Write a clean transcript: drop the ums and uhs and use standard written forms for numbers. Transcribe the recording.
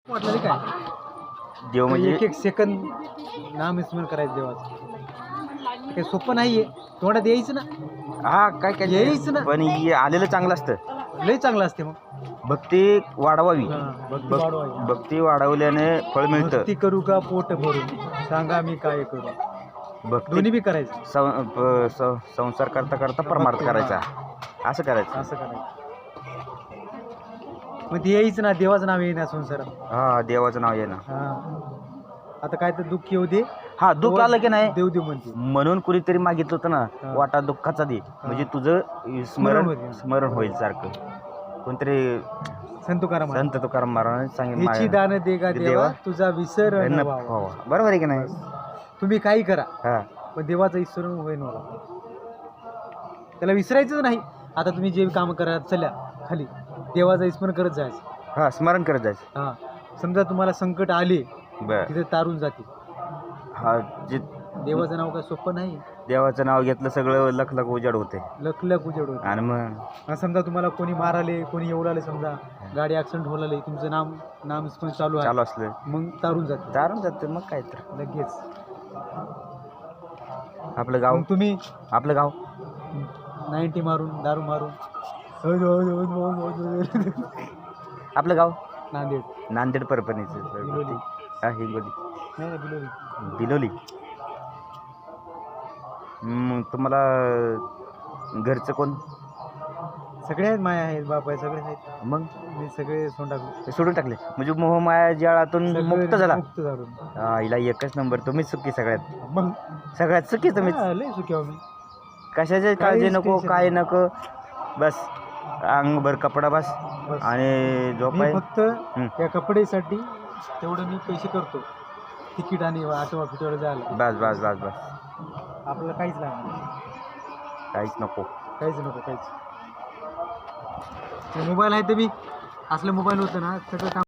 वाटलं काय देव म्हणजे एक एक सेकंद नामस्मरण करायचं देवाचं काही सोपं नाहीये. तोंडात यायचं ना, हा काय काय यायचं ना. पण हे आलेलं चांगलं असतं. लय चांगलं असते. मग भक्ती वाढवावी. भक्ती वाढवायची. भक्ती वाढवल्याने फळ मिळतं. भक्ती करू का पोट भरून, सांगा मी काय करू. भक्ती दोन्ही बी करायचं. संसार करता करता परमार्थ करायचा. असं करायचं. असं करायचं. मग ते यायचं ना, देवाचं नाव येईना संसारात. हा देवाचं नाव आहे ना. आता काय तर दुःख येऊ दे. हा दुःख आलं की नाही देव देव म्हणते. म्हणून कुणीतरी मागितलं होतं ना, वाटा दुःखाचा दे, म्हणजे तुझं स्मरण होईल सारखं. कोणतरी संत तुकाराम महाराजांनी सांगितलं, दान दे गा देवा तुझा विसर न व्हावा. बरोबर आहे की नाही. तुम्ही काही करा हा पण देवाचा विसरून होईन मला. त्याला विसरायचंच नाही. आता तुम्ही जे काम करा चल्या खाली देवाचं स्मरण करत जायचं. हा स्मरण करत जायचं. हा समजा तुम्हाला संकट आले बर तिथे तारून जाते. हा जे देवाचं नाव काय सोपं नाही. देवाचं नाव घेतलं सगळं लख लख उजाड होते. लख उजेड होते. आणि मग समजा तुम्हाला कोणी माराले, कोणी येऊ समजा गाडी ऍक्सिडेंट होलाले, तुमचं नाम स्मरण चालू असलं मग तारून जाते. मग काय तर लगेच. आपलं गाव तुम्ही आपलं गाव 90 मारून दारू मारून. आपलं गाव नांदेड परभणीचं. हा हिंगोली बिलोली. तुम्हाला घरचं कोण? सगळे आहेत. माया आहेत, बाप आहे, सगळे आहेत. मग मी सगळे सोडून टाकले म्हणजे मोहमाया जाळातून मुक्त झाला. मुक्त झालो. हिला एकच नंबर. तुम्हीच सुखी सगळ्यात. मग सगळ्यात सुखी तुम्ही. लय सुखी आहो मी. कशाची काळजी नको, काय नको. बस अंगभर कपडा बस आणि झोप आहे. फक्त त्या कपड्यासाठी तेवढं मी पैसे करतो. तिकीट आणि ऑटो फिटवर जायला. बस बस बस बस. आपल्याला काहीच लागणार. काहीच नको. मोबाईल आहे तर मी असलं मोबाईल होतं ना सगळं काम